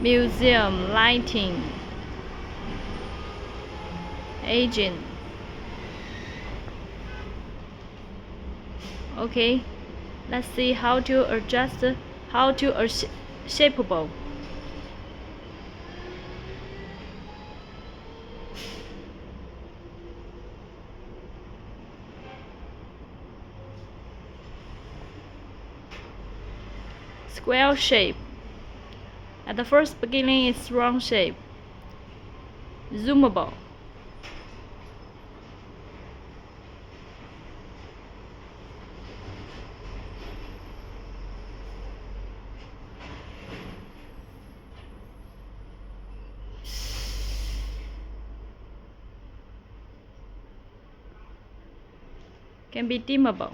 museum lighting, agent. Okay, let's see how to adjust, shapeable. Square shape. At the first beginning, it's round shape. Zoomable. Can be dimmable.